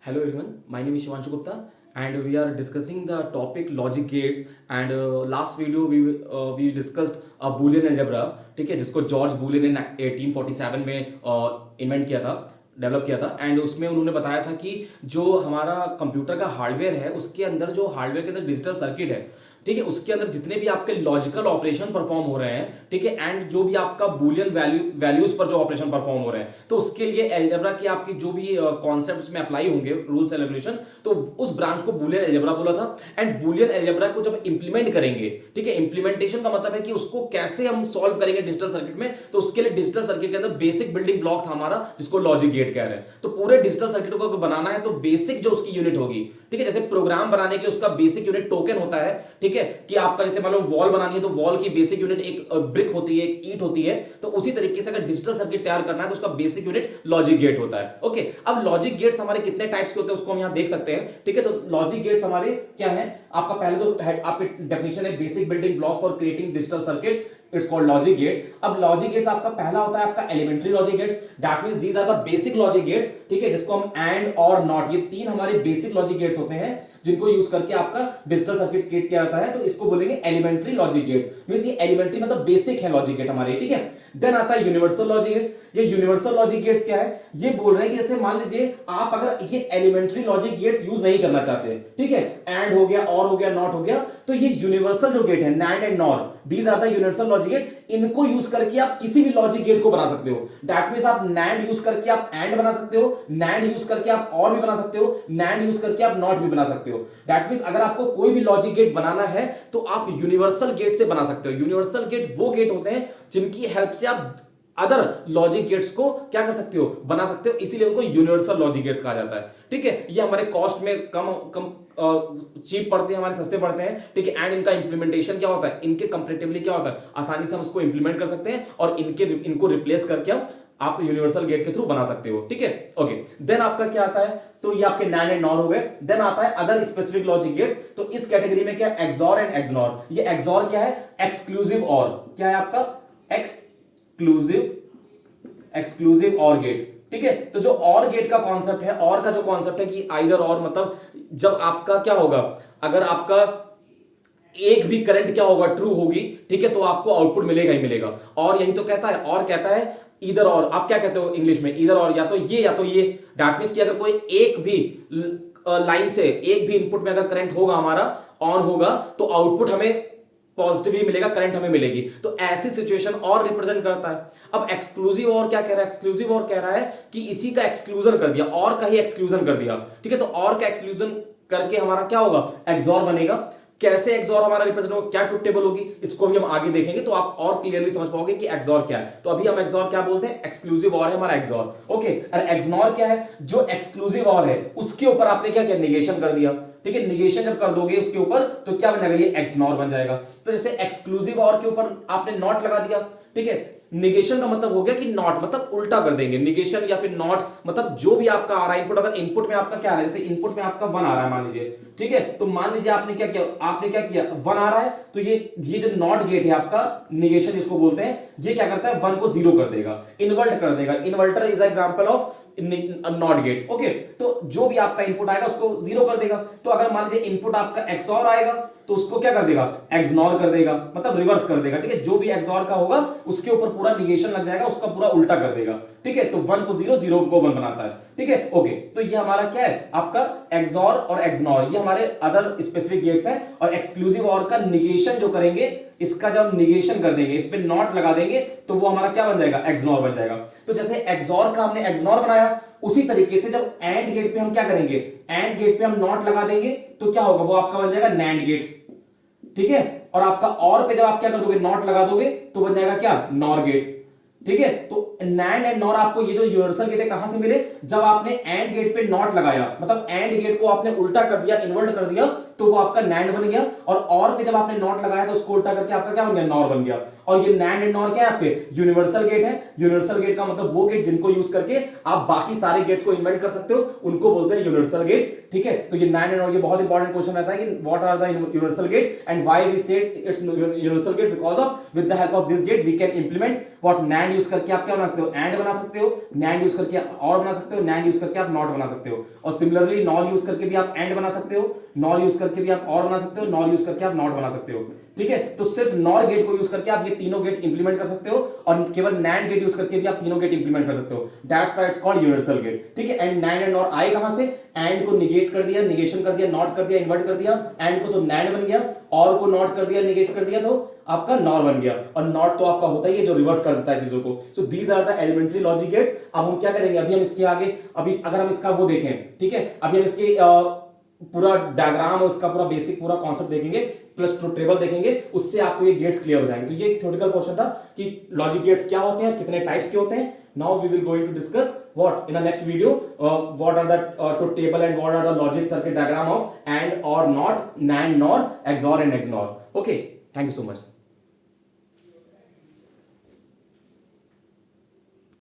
Hello everyone, my name is Shivanshu Gupta and we are discussing the topic logic gates and last video we discussed a Boolean algebra, ठीक है, जिसको George Boolean ने 1847 में invent किया था, develop किया था। एंड उसमें उन्होंने बताया था कि जो हमारा कंप्यूटर का हार्डवेयर है उसके अंदर जो हार्डवेयर के अंदर डिजिटल सर्किट है, ठीक है, उसके अंदर जितने भी आपके लॉजिकल ऑपरेशन परफॉर्म हो रहे हैं, ठीक है, एंड जो भी आपका बूलियन वैल्यूज पर जो ऑपरेशन परफॉर्म हो रहे हैं, तो उसके लिए अलजेब्रा की आपकी जो भी कॉन्सेप्ट्स में अप्लाई होंगे रूल्स एंड रेगुलेशन, तो उस ब्रांच को बूलियन अलजेब्रा बोला था। एंड बूलियन अलजेब्रा को जब इंप्लीमेंट करेंगे, ठीक है, इंप्लीमेंटेशन का मतलब है कि उसको कैसे हम सॉल्व करेंगे डिजिटल सर्किट में, तो उसके लिए डिजिटल सर्किट के अंदर बेसिक बिल्डिंग ब्लॉक था हमारा, जिसको लॉजिक गेट कह रहे हैं। तो पूरे डिजिटल सर्किट को बनाना है तो बेसिक जो उसकी यूनिट होगी, ठीक है, जैसे प्रोग्राम बनाने के लिए उसका बेसिक यूनिट टोकन होता है, ठीक है, कि आपका जैसे मान लो वॉल बनानी है तो वॉल की बेसिक यूनिट एक ब्रिक होती है, एक ईंट होती है। तो उसी तरीके से अगर डिजिटल सर्किट तैयार करना है तो उसका बेसिक यूनिट लॉजिक गेट होता है। ओके, अब लॉजिक गेट्स हमारे कितने टाइप्स के होते हैं उसको हम यहां देख सकते हैं, ठीक है। तो लॉजिक गेट्स हमारे क्या है, आपका पहले तो आपके डेफिनेशन है basic building block for creating digital circuit, it's called logic gate. अब लॉजिक गेट्स आपका पहला होता है आपका elementary logic gates, that means these are the basic logic gates, ठीक है, जिसको हम एंड और नॉट, ये तीन हमारे बेसिक लॉजिक गेट्स होते हैं जिनको यूज करके आपका डिजिटल सर्किट क्रिएट किया जाता है। तो इसको बोलेंगे एलिमेंट्री लॉजिक गेट्स, मींस ये एलिमेंट्री मतलब बेसिक है लॉजिक गेट हमारे, ठीक है। देन आता है यूनिवर्सल लॉजिक गेट। ये यूनिवर्सल लॉजिक गेट्स क्या है, ये बोल रहे हैं कि जैसे मान लीजिए आप अगर ये एलिमेंट्री लॉजिक गेट्स यूज नहीं करना चाहते, ठीक है, एंड हो गया, और हो गया, नॉट हो गया, तो ये यूनिवर्सल जो गेट है NAND and NOR, these are the universal logic gate. इनको यूज करके आप किसी भी लॉजिक गेट को बना सकते हो। दैट मींस आप नैंड यूज करके आप एंड बना सकते हो, नैंड यूज करके आप और भी बना सकते हो, नैंड यूज करके आप नॉट भी बना सकते हो। दैट मींस अगर आपको कोई भी लॉजिक गेट बनाना है तो आप यूनिवर्सल गेट से बना सकते हो। यूनिवर्सल गेट वो गेट होते हैं जिनकी हेल्प से आप अदर लॉजिक गेट्स को क्या कर सकते हो, बना सकते हो, इसीलिए उनको यूनिवर्सल लॉजिक गेट्स कहा जाता है, ठीक है। ये हमारे कॉस्ट में कम कम चीप पड़ते हैं, हमारे सस्ते पड़ते हैं, ठीक है। एंड इनका इंप्लीमेंटेशन क्या होता है, इनके कंपैरेटिवली क्या होता है, आसानी से हम उसको इंप्लीमेंट कर सकते हैं और इनको रिप्लेस करके हम आप यूनिवर्सल गेट के थ्रू बना सकते हो, ठीक है। ओके, देन आपका क्या आता है, तो ये आपके नैंड एंड नॉर हो गए। देन आता है अदर स्पेसिफिक लॉजिक गेट्स। तो इस कैटेगरी में क्या है, एक्सॉर एंड एक्सनॉर। ये एक्सॉर क्या है, एक्सक्लूसिव और, क्या है आपका एक्सक्लूसिव और गेट, ठीक है। तो जो और गेट का कॉन्सेप्ट है, और का जो कॉन्सेप्ट है कि आइदर और, मतलब जब आपका क्या होगा, अगर आपका एक भी करंट क्या होगा, ट्रू होगी, ठीक है, तो आपको आउटपुट मिलेगा ही मिलेगा। और यही तो कहता है, और कहता है इधर और, आप क्या कहते हो इंग्लिश में, इधर और, या तो ये या तो ये। दैट मींस कि अगर कोई एक भी लाइन से एक भी इनपुट में अगर करंट होगा हमारा, ऑन होगा, तो आउटपुट हमें पॉजिटिव ही मिलेगा, करंट हमें मिलेगी। तो ऐसी सिचुएशन और रिप्रेजेंट करता है। अब एक्सक्लूसिव और क्या कह रहा है, एक्सक्लूसिव और कह रहा है कि इसी का एक्सक्लूजन कर दिया, और का ही एक्सक्लूजन कर दिया, ठीक है। तो और का एक्सक्लूजन करके हमारा क्या होगा, एक्सॉर बनेगा। कैसे एक्सॉर हमारा रिप्रेजेंट होगा, क्या ट्रुथ टेबल होगी, इसको भी हम आगे देखेंगे तो आप और क्लियरली समझ पाओगे कि एक्सॉर क्या है। तो अभी हम एक्सॉर क्या बोलते हैं, एक्सक्लूसिव और है हमारा एक्सॉर, ओके। और एक्सनॉर क्या है, जो एक्सक्लूसिव और है उसके ऊपर आपने क्या किया, निगेशन कर दिया, ठीक है। निगेशन जब कर दोगे उसके ऊपर तो क्या बन जाएगा, ये एक्सनॉर बन जाएगा। तो जैसे एक्सक्लूसिव और के ऊपर आपने नॉट लगा दिया, ठीक है। निगेशन का मतलब हो गया कि नॉट, मतलब उल्टा कर देंगे, निगेशन या फिर नॉट मतलब जो भी आपका आ रहा है इनपुट, अगर इनपुट में आपका क्या आ रहा है, जैसे इनपुट में आपका 1 आ रहा है मान लीजिए, ठीक है, तो मान लीजिए आपने क्या किया, 1 आ रहा है, तो ये जो नॉट गेट है आपका, निगेशन जिसको बोलते हैं, ये क्या करता है, 1 को 0 कर देगा, इन्वर्ट कर देगा। Inverter is example of not gate, okay. तो जो भी आपका इनपुट आएगा उसको 0 कर देगा। तो अगर मान लीजिए इनपुट आपका एक्सऑर आएगा तो उसको क्या कर देगा, एक्सनॉर कर देगा, मतलब रिवर्स कर देगा, ठीक है। जो भी एक्सऑर का होगा उसके ऊपर पूरा निगेशन लग जाएगा, उसका पूरा उल्टा कर देगा, ठीक है। तो 1 को 0, 0 को 1 बनाता है, ठीक है, ओके। तो ये हमारा क्या है, आपका एक्सऑर और एक्सनॉर, ये हमारे अदर स्पेसिफिक गेट्स हैं। और एक्सक्लूसिव और का निगेशन जो करेंगे, इसका जब निगेशन कर देंगे, इस पे नॉट लगा देंगे, तो वो हमारा क्या बन जाएगा, एक्सनॉर बन जाएगा। तो जैसे एक्सऑर का हमने एक्सनॉर बनाया, उसी तरीके से जब एंड गेट पे हम क्या करेंगे, एंड गेट पे हम नॉट लगा देंगे तो क्या होगा, वो आपका बन जाएगा नैंड गेट, ठीक है। और आपका और पे जब आप क्या कर दोगे, नॉट लगा दोगे तो बन जाएगा क्या, नॉर गेट, ठीक है। तो नैंड एंड नॉर आपको ये जो यूनिवर्सल गेट है कहां से मिले, जब आपने एंड गेट पे नॉट लगाया, मतलब एंड गेट को आपने उल्टा कर दिया, इन्वर्ट कर दिया, तो वो आपका नैंड बन गया, और पे जब आपने नॉट लगाया तो उसको उल्टा करके आपका क्या बन गया, नॉर बन गया। और ये नैंड एंड नॉर क्या है आपके, यूनिवर्सल गेट है। यूनिवर्सल गेट का मतलब वो गेट जिनको यूज करके आप बाकी सारे गेट्स को इन्वेंट कर सकते हो, उनको बोलते हैं यूनिवर्सल गेट। ठीक है, तो ये नैंड एंड नॉर, ये बहुत इंपॉर्टेंट क्वेश्चन रहता है कि what are the universal gate and why we said it's universal gate, because of with the help of this gate we can implement what, NAND use करके आप क्या बना सकते हो, एंड बना सकते हो, नैंड यूज करके और बना सकते हो, नैंड यूज करके आप नॉट बना सकते हो, और सिमिलरली नॉर यूज करके भी आप एंड बना सकते हो, नॉर यूज करके भी आप और बना सकते हो, नॉर यूज करके आप नॉट बना सकते हो। ठीक है, तो सिर्फ नॉर गेट को यूज करके आप ये तीनों गेट इंप्लीमेंट कर सकते हो, और केवल नैंड गेट यूज करके भी आप तीनों गेट इंप्लीमेंट कर सकते हो। That's why it's called universal gate. ठीक है, एंड नैंड एंड नॉर आए कहां से, एंड को निगेट कर दिया, निगेशन कर दिया, नॉट कर दिया, इन्वर्ट कर दिया, एंड को तो नैंड बन गया, और को नॉट कर दिया, निगेट कर दिया तो आपका नॉर बन गया, और नॉट तो आपका होता ही है जो रिवर्स कर देता है चीजों को। So these are the elementary logic gates. अब हम क्या करेंगे, अभी हम इसके आगे, अभी अगर हम इसका वो देखें, ठीक है, अभी हम इसके पूरा डायग्राम और उसका पूरा बेसिक पूरा कॉन्सेप्ट देखेंगे, प्लस टू टेबल देखेंगे, उससे आपको ये गेट्स क्लियर हो जाएंगे। तो ये थ्योरेटिकल क्वेश्चन था कि लॉजिक गेट्स क्या होते हैं, कितने टाइप्स के होते हैं। Now we will going to discuss what in the next video, what are the टू table and what are the logic circuit diagram of and or not, nand, nor, xor and xnor. Okay, thank you so much.